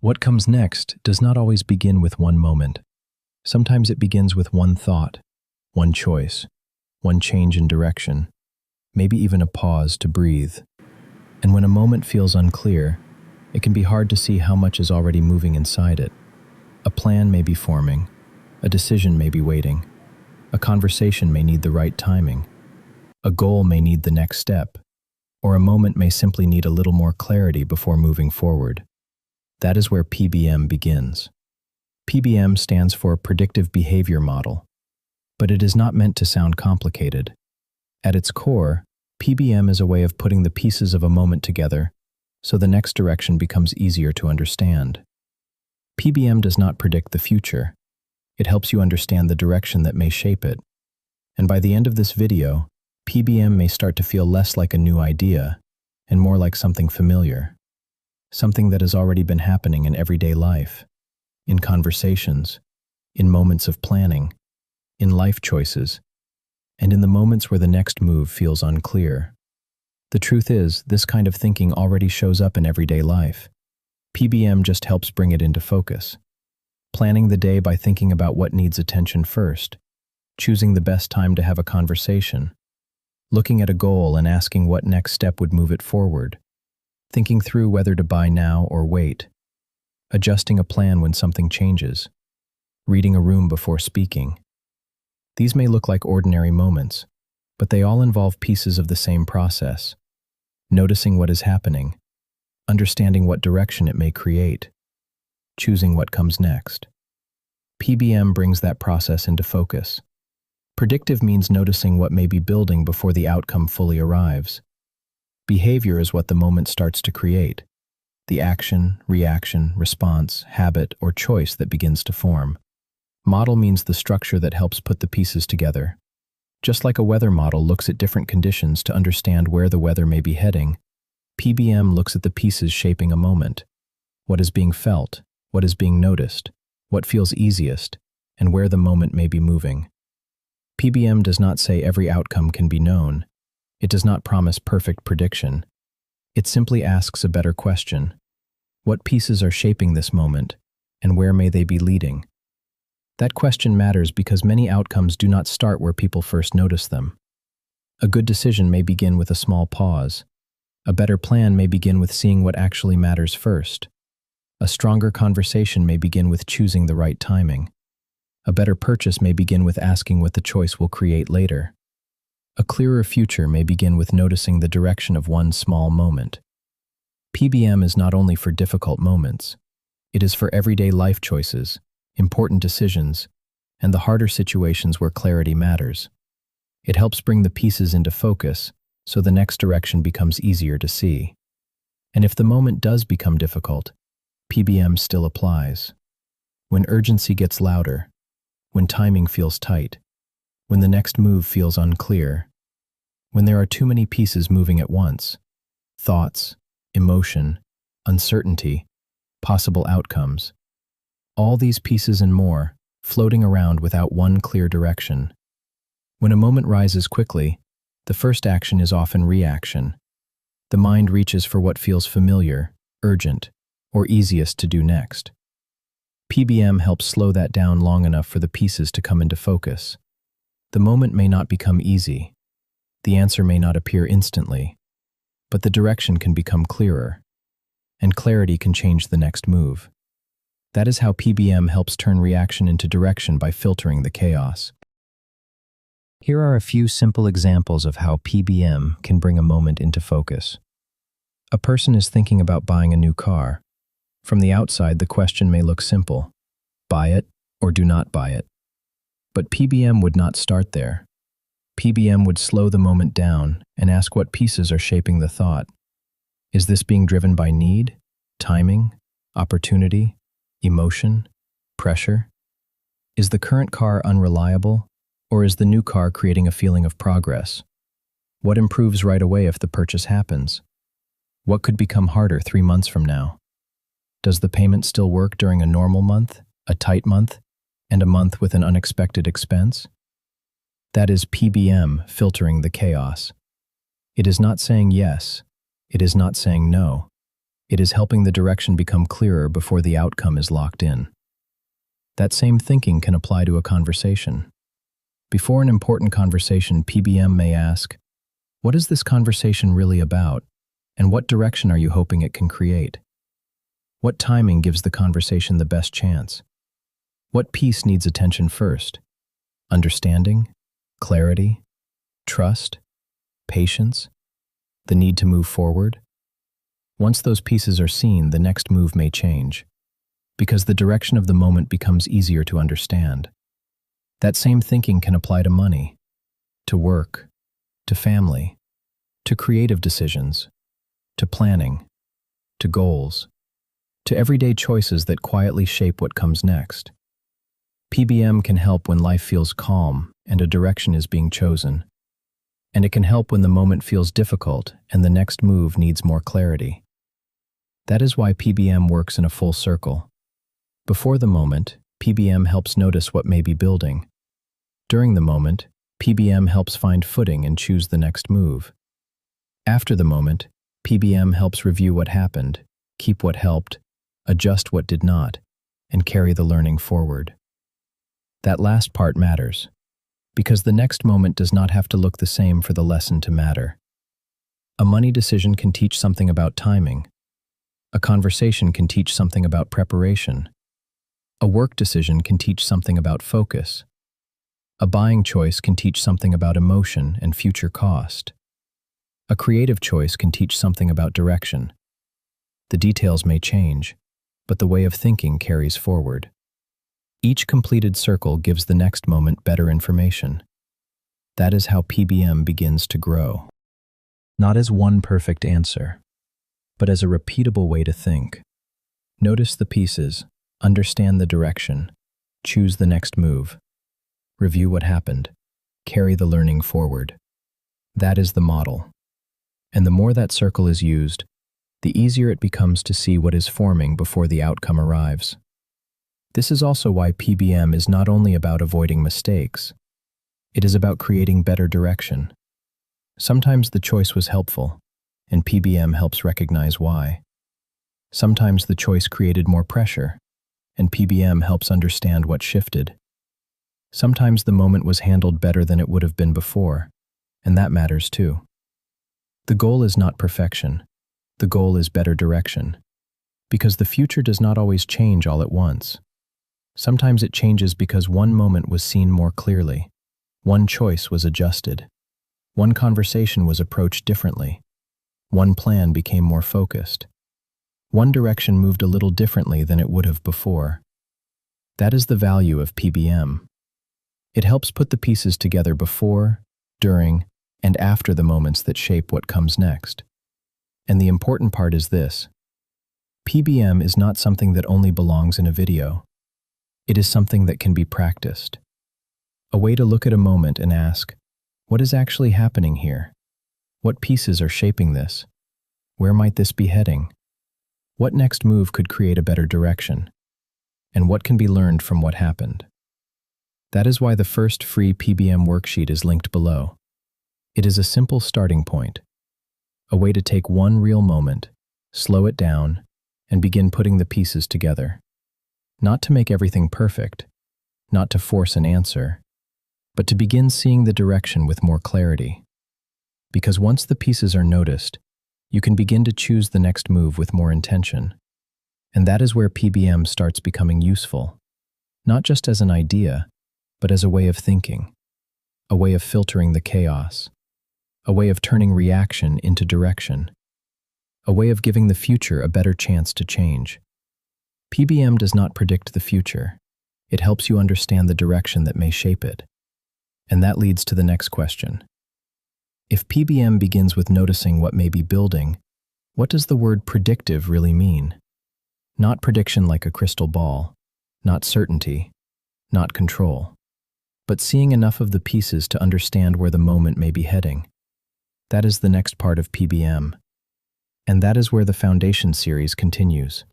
What comes next does not always begin with one moment. Sometimes it begins with one thought, one choice, one change in direction, maybe even a pause to breathe. And when a moment feels unclear, it can be hard to see how much is already moving inside it. A plan may be forming, a decision may be waiting, a conversation may need the right timing, a goal may need the next step, or a moment may simply need a little more clarity before moving forward. That is where PBM begins. PBM stands for Predictive Behavior Model, but it is not meant to sound complicated. At its core, PBM is a way of putting the pieces of a moment together so the next direction becomes easier to understand. PBM does not predict the future. It helps you understand the direction that may shape it. And by the end of this video, PBM may start to feel less like a new idea and more like something familiar, something that has already been happening in everyday life, in conversations, in moments of planning, in life choices, and in the moments where the next move feels unclear. The truth is, this kind of thinking already shows up in everyday life. PBM just helps bring it into focus. Planning the day by thinking about what needs attention first, choosing the best time to have a conversation, looking at a goal and asking what next step would move it forward, thinking through whether to buy now or wait, adjusting a plan when something changes, reading a room before speaking. These may look like ordinary moments, but they all involve pieces of the same process. Noticing what is happening, understanding what direction it may create, choosing what comes next. PBM brings that process into focus. Predictive means noticing what may be building before the outcome fully arrives. Behavior is what the moment starts to create, the action, reaction, response, habit, or choice that begins to form. Model means the structure that helps put the pieces together. Just like a weather model looks at different conditions to understand where the weather may be heading, PBM looks at the pieces shaping a moment. What is being felt, what is being noticed, what feels easiest, and where the moment may be moving. PBM does not say every outcome can be known. It does not promise perfect prediction. It simply asks a better question. What pieces are shaping this moment, and where may they be leading? That question matters because many outcomes do not start where people first notice them. A good decision may begin with a small pause. A better plan may begin with seeing what actually matters first. A stronger conversation may begin with choosing the right timing. A better purchase may begin with asking what the choice will create later. A clearer future may begin with noticing the direction of one small moment. PBM is not only for difficult moments. It is for everyday life choices, important decisions, and the harder situations where clarity matters. It helps bring the pieces into focus so the next direction becomes easier to see. And if the moment does become difficult, PBM still applies. When urgency gets louder, when timing feels tight, when the next move feels unclear, when there are too many pieces moving at once, thoughts, emotion, uncertainty, possible outcomes, all these pieces and more, floating around without one clear direction. When a moment rises quickly, the first action is often reaction. The mind reaches for what feels familiar, urgent, or easiest to do next. PBM helps slow that down long enough for the pieces to come into focus. The moment may not become easy. The answer may not appear instantly, but the direction can become clearer, and clarity can change the next move. That is how PBM helps turn reaction into direction by filtering the chaos. Here are a few simple examples of how PBM can bring a moment into focus. A person is thinking about buying a new car. From the outside, the question may look simple: buy it or do not buy it. But PBM would not start there. PBM would slow the moment down and ask what pieces are shaping the thought. Is this being driven by need, timing, opportunity, emotion, pressure? Is the current car unreliable, or is the new car creating a feeling of progress? What improves right away if the purchase happens? What could become harder 3 months from now? Does the payment still work during a normal month, a tight month, and a month with an unexpected expense? That is PBM filtering the chaos. It is not saying yes. It is not saying no. It is helping the direction become clearer before the outcome is locked in. That same thinking can apply to a conversation. Before an important conversation, PBM may ask, "What is this conversation really about, and what direction are you hoping it can create? What timing gives the conversation the best chance? What piece needs attention first? Understanding, clarity, trust, patience, the need to move forward?" Once those pieces are seen, the next move may change, because the direction of the moment becomes easier to understand. That same thinking can apply to money, to work, to family, to creative decisions, to planning, to goals, to everyday choices that quietly shape what comes next. PBM can help when life feels calm and a direction is being chosen, and it can help when the moment feels difficult and the next move needs more clarity. That is why PBM works in a full circle. Before the moment, PBM helps notice what may be building. During the moment, PBM helps find footing and choose the next move. After the moment, PBM helps review what happened, keep what helped, adjust what did not, and carry the learning forward. That last part matters, because the next moment does not have to look the same for the lesson to matter. A money decision can teach something about timing. A conversation can teach something about preparation. A work decision can teach something about focus. A buying choice can teach something about emotion and future cost. A creative choice can teach something about direction. The details may change, but the way of thinking carries forward. Each completed circle gives the next moment better information. That is how PBM begins to grow. Not as one perfect answer, but as a repeatable way to think. Notice the pieces, understand the direction, choose the next move, review what happened, carry the learning forward. That is the model. And the more that circle is used, the easier it becomes to see what is forming before the outcome arrives. This is also why PBM is not only about avoiding mistakes, it is about creating better direction. Sometimes the choice was helpful, and PBM helps recognize why. Sometimes the choice created more pressure, and PBM helps understand what shifted. Sometimes the moment was handled better than it would have been before, and that matters too. The goal is not perfection. The goal is better direction, because the future does not always change all at once. Sometimes it changes because one moment was seen more clearly, one choice was adjusted, one conversation was approached differently, one plan became more focused, one direction moved a little differently than it would have before. That is the value of PBM. It helps put the pieces together before, during, and after the moments that shape what comes next. And the important part is this: PBM is not something that only belongs in a video. It is something that can be practiced. A way to look at a moment and ask, what is actually happening here? What pieces are shaping this? Where might this be heading? What next move could create a better direction? And what can be learned from what happened? That is why the first free PBM worksheet is linked below. It is a simple starting point, a way to take one real moment, slow it down, and begin putting the pieces together. Not to make everything perfect, not to force an answer, but to begin seeing the direction with more clarity. Because once the pieces are noticed, you can begin to choose the next move with more intention. And that is where PBM starts becoming useful, not just as an idea, but as a way of thinking, a way of filtering the chaos, a way of turning reaction into direction, a way of giving the future a better chance to change. PBM does not predict the future. It helps you understand the direction that may shape it. And that leads to the next question. If PBM begins with noticing what may be building, what does the word predictive really mean? Not prediction like a crystal ball, not certainty, not control, but seeing enough of the pieces to understand where the moment may be heading. That is the next part of PBM. And that is where the Foundation series continues.